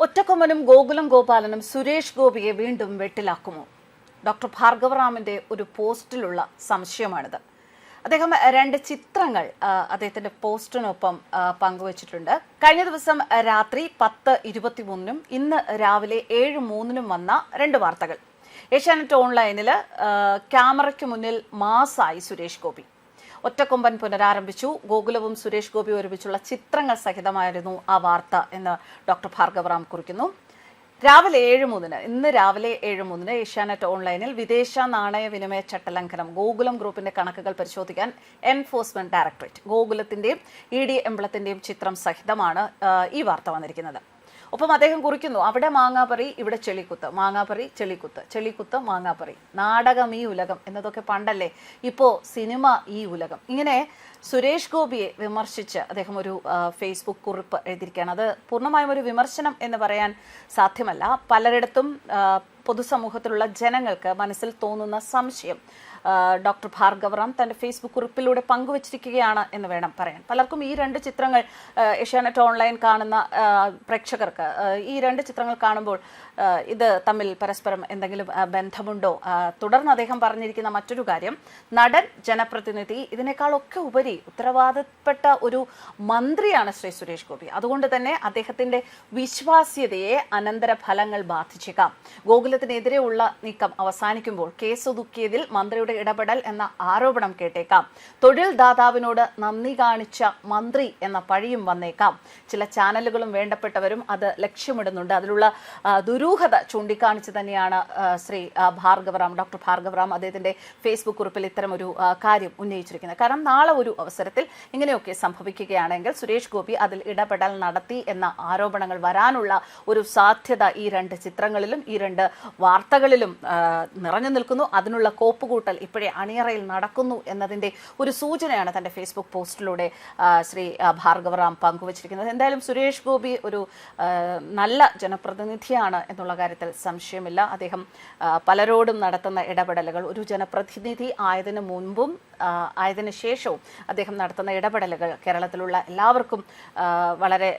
ഒറ്റക്കൊമ്പനും ഗോകുലം ഗോപാലനും സുരേഷ് ഗോപിയെ വീണ്ടും വെട്ടിലാക്കുമോ? ഡോക്ടർ ഭാർഗവറാമിന്റെ ഒരു പോസ്റ്റിലുള്ള സംശയമാണിത്. അദ്ദേഹം രണ്ട് ചിത്രങ്ങൾ അദ്ദേഹത്തിന്റെ പോസ്റ്റിനൊപ്പം പങ്കുവച്ചിട്ടുണ്ട്. കഴിഞ്ഞ ദിവസം രാത്രി 10:23 ഇന്ന് രാവിലെ 7:03 വന്ന രണ്ട് വാർത്തകൾ. ഏഷ്യാനെറ്റ് ഓൺലൈനിൽ ക്യാമറയ്ക്ക് മുന്നിൽ മാസായി സുരേഷ് ഗോപി. ഒറ്റക്കൊമ്പൻ പുനരാരംഭിച്ചു. ഗോകുലവും സുരേഷ് ഗോപി ഒരുമിച്ചുള്ള ചിത്രങ്ങൾ സഹിതമായിരുന്നു ആ വാർത്ത എന്ന് ഡോക്ടർ ഭാർഗവറാം കുറിക്കുന്നു. ഇന്ന് രാവിലെ 7:03 ഏഷ്യാനെറ്റ് ഓൺലൈനിൽ വിദേശ നാണയ വിനിമയ ചട്ടലംഘനം ഗോകുലം ഗ്രൂപ്പിന്റെ കണക്കുകൾ പരിശോധിക്കാൻ എൻഫോഴ്സ്മെന്റ് ഡയറക്ടറേറ്റ് ഗോകുലത്തിന്റെയും ED എംബ്ലത്തിന്റെയും ചിത്രം സഹിതമാണ് ഈ വാർത്ത വന്നിരിക്കുന്നത്. ഒപ്പം അദ്ദേഹം കുറിക്കുന്നു, അവിടെ മാങ്ങാപ്പറി, ഇവിടെ ചെളിക്കുത്ത്, മാങ്ങാപ്പറി ചെളിക്കുത്ത്, ചെളിക്കുത്ത് മാങ്ങാപ്പറി, നാടകം ഈ ഉലകം എന്നതൊക്കെ പണ്ടല്ലേ, ഇപ്പോൾ സിനിമ ഈ ഉലകം. ഇങ്ങനെ സുരേഷ് ഗോപിയെ വിമർശിച്ച് അദ്ദേഹം ഒരു ഫേസ്ബുക്ക് കുറിപ്പ് എഴുതിയിരിക്കുകയാണ്. അത് പൂർണ്ണമായും ഒരു വിമർശനം എന്ന് പറയാൻ സാധ്യമല്ല. പലരിടത്തും പൊതുസമൂഹത്തിലുള്ള ജനങ്ങൾക്ക് മനസ്സിൽ തോന്നുന്ന സംശയം ഡോക്ടർ ഭാർഗവറാം തൻ്റെ ഫേസ്ബുക്ക് കുറിപ്പിലൂടെ പങ്കുവച്ചിരിക്കുകയാണ് എന്ന് വേണം പറയാൻ. പലർക്കും ഈ രണ്ട് ചിത്രങ്ങൾ ഏഷ്യാനെറ്റ് ഓൺലൈൻ കാണുന്ന പ്രേക്ഷകർക്ക് ഈ രണ്ട് ചിത്രങ്ങൾ കാണുമ്പോൾ ഇത് തമ്മിൽ പരസ്പരം എന്തെങ്കിലും ബന്ധമുണ്ടോ? തുടർന്ന് അദ്ദേഹം പറഞ്ഞിരിക്കുന്ന മറ്റൊരു കാര്യം, നടൻ, ജനപ്രതിനിധി, ഇതിനേക്കാളൊക്കെ ഉപരി ഉത്തരവാദപ്പെട്ട ഒരു മന്ത്രിയാണ് ശ്രീ സുരേഷ് ഗോപി. അതുകൊണ്ട് തന്നെ അദ്ദേഹത്തിൻ്റെ വിശ്വാസ്യതയെ അനന്തര ഫലങ്ങൾ ബാധിച്ചേക്കാം. ഗോകുലത്തിനെതിരെയുള്ള നീക്കം അവസാനിക്കുമ്പോൾ കേസൊതുക്കിയതിൽ മന്ത്രിയുടെ ഇടപെടൽ എന്ന ആരോപണം കേട്ടേക്കാം. തൊഴിൽ ദാതാവിനോട് നന്ദി കാണിച്ച മന്ത്രി എന്ന പഴിയും വന്നേക്കാം. ചില ചാനലുകളും വേണ്ടപ്പെട്ടവരും അത് ലക്ഷ്യമിടുന്നുണ്ട്. അതിലുള്ള ദുരൂഹത ചൂണ്ടിക്കാണിച്ച് തന്നെയാണ് ശ്രീ ഭാർഗവറാം, ഡോക്ടർ ഭാർഗവറാം അദ്ദേഹത്തിന്റെ ഫേസ്ബുക്ക് കുറിപ്പിൽ ഇത്തരം ഒരു കാര്യം ഉന്നയിച്ചിരിക്കുന്നത്. കാരണം നാളെ ഒരു അവസരത്തിൽ ഇങ്ങനെയൊക്കെ സംഭവിക്കുകയാണെങ്കിൽ സുരേഷ് ഗോപി അതിൽ ഇടപെടൽ നടത്തി എന്ന ആരോപണങ്ങൾ വരാനുള്ള ഒരു സാധ്യത ഈ രണ്ട് ചിത്രങ്ങളിലും ഈ രണ്ട് വാർത്തകളിലും നിറഞ്ഞു നിൽക്കുന്നു. അതിനുള്ള കോപ്പുകൂട്ടൽ ഇപ്പോഴേ അണിയറയിൽ നടക്കുന്നു എന്നതിൻ്റെ ഒരു സൂചനയാണ് തൻ്റെ ഫേസ്ബുക്ക് പോസ്റ്റിലൂടെ ശ്രീ ഭാർഗവറാം പങ്കുവച്ചിരിക്കുന്നത്. എന്തായാലും സുരേഷ് ഗോപി ഒരു നല്ല ജനപ്രതിനിധിയാണ് എന്നുള്ള കാര്യത്തിൽ സംശയമില്ല. അദ്ദേഹം പലരോടും നടത്തുന്ന ഇടപെടലുകൾ, ഒരു ജനപ്രതിനിധി ആയതിനു മുൻപും ആയതിനു ശേഷവും അദ്ദേഹം നടത്തുന്ന ഇടപെടലുകൾ കേരളത്തിലുള്ള എല്ലാവർക്കും വളരെ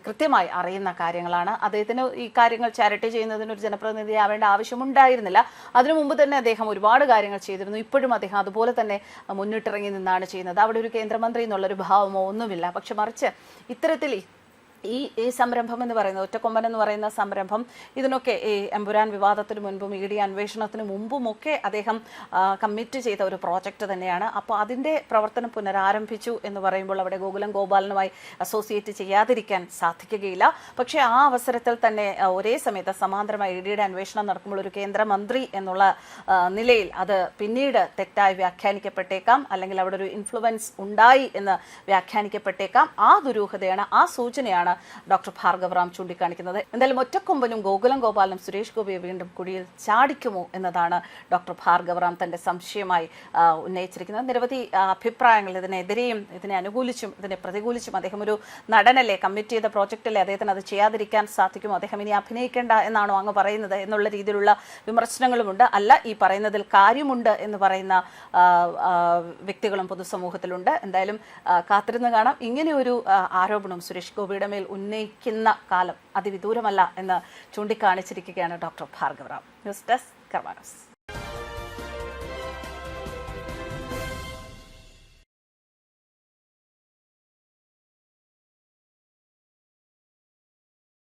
കൃത്യമായി അറിയുന്ന കാര്യങ്ങളാണ്. അദ്ദേഹത്തിന് ഈ കാര്യങ്ങൾ ചാരിറ്റി ചെയ്യുന്നതിന് ഒരു ജനപ്രതിനിധി ആവേണ്ട ആവശ്യമുണ്ടായിരുന്നില്ല. അതിനു മുമ്പ് തന്നെ അദ്ദേഹം ഒരുപാട് കാര്യങ്ങൾ ചെയ്തിരുന്നു. ഇപ്പോഴും അദ്ദേഹം അതുപോലെ തന്നെ മുന്നിട്ടിറങ്ങി നിന്നാണ് ചെയ്യുന്നത്. അവിടെ ഒരു കേന്ദ്രമന്ത്രി എന്നുള്ളൊരു ഭാവമോ ഒന്നുമില്ല. പക്ഷെ മറിച്ച് ഇത്തരത്തിൽ ഈ സംരംഭം എന്ന് പറയുന്നത്, ഒറ്റക്കൊമ്പൻ എന്ന് പറയുന്ന സംരംഭം, ഇതിനൊക്കെ ഈ എമ്പുരാൻ വിവാദത്തിന് മുൻപും ED അന്വേഷണത്തിന് മുമ്പുമൊക്കെ അദ്ദേഹം കമ്മിറ്റ് ചെയ്ത ഒരു പ്രോജക്റ്റ് തന്നെയാണ്. അപ്പോൾ അതിൻ്റെ പ്രവർത്തനം പുനരാരംഭിച്ചു എന്ന് പറയുമ്പോൾ അവിടെ ഗോകുലം ഗോപാലനുമായി അസോസിയേറ്റ് ചെയ്യാതിരിക്കാൻ സാധിക്കുകയില്ല. പക്ഷേ ആ അവസരത്തിൽ തന്നെ ഒരേ സമയത്ത് സമാന്തരമായി EDയുടെ അന്വേഷണം നടക്കുമ്പോൾ ഒരു കേന്ദ്രമന്ത്രി എന്നുള്ള നിലയിൽ അത് പിന്നീട് തെറ്റായി വ്യാഖ്യാനിക്കപ്പെട്ടേക്കാം, അല്ലെങ്കിൽ അവിടെ ഒരു ഇൻഫ്ലുവൻസ് ഉണ്ടായി എന്ന് വ്യാഖ്യാനിക്കപ്പെട്ടേക്കാം. ആ ദുരൂഹതയാണ്, ആ സൂചനയാണ് ഡോക്ടർ ഭാർഗവറാം ചൂണ്ടിക്കാണിക്കുന്നത്. എന്തായാലും ഒറ്റക്കൊമ്പനും ഗോകുലം ഗോപാലനും സുരേഷ് ഗോപിയെ വീണ്ടും കുഴിയിൽ ചാടിക്കുമോ എന്നതാണ് ഡോക്ടർ ഭാർഗവറാം തന്റെ സംശയമായി ഉന്നയിച്ചിരിക്കുന്നത്. നിരവധി അഭിപ്രായങ്ങൾ ഇതിനെതിരെയും ഇതിനെ അനുകൂലിച്ചും ഇതിനെ പ്രതികൂലിച്ചും, അദ്ദേഹം ഒരു നടനല്ലേ, കമ്മിറ്റ് ചെയ്ത പ്രോജക്റ്റല്ലേ, അദ്ദേഹത്തിന് അത് ചെയ്യാതിരിക്കാൻ സാധിക്കുമോ, അദ്ദേഹം ഇനി അഭിനയിക്കേണ്ട എന്നാണോ അങ്ങ് പറയുന്നത് എന്നുള്ള രീതിയിലുള്ള വിമർശനങ്ങളുമുണ്ട്. അല്ല, ഈ പറയുന്നതിൽ കാര്യമുണ്ട് എന്ന് പറയുന്ന വ്യക്തികളും പൊതുസമൂഹത്തിലുണ്ട്. എന്തായാലും കാത്തിരുന്ന് കാണാം. ഇങ്ങനെ ഒരു ആരോപണം സുരേഷ് ഗോപിയുടെ മേൽ ഉന്നയിക്കുന്ന കാലം അതിവിദൂരമല്ല എന്ന് ചൂണ്ടിക്കാണിച്ചിരിക്കുകയാണ് ഡോക്ടർ ഭാർഗവറാം. News desk കർമാനോസ്.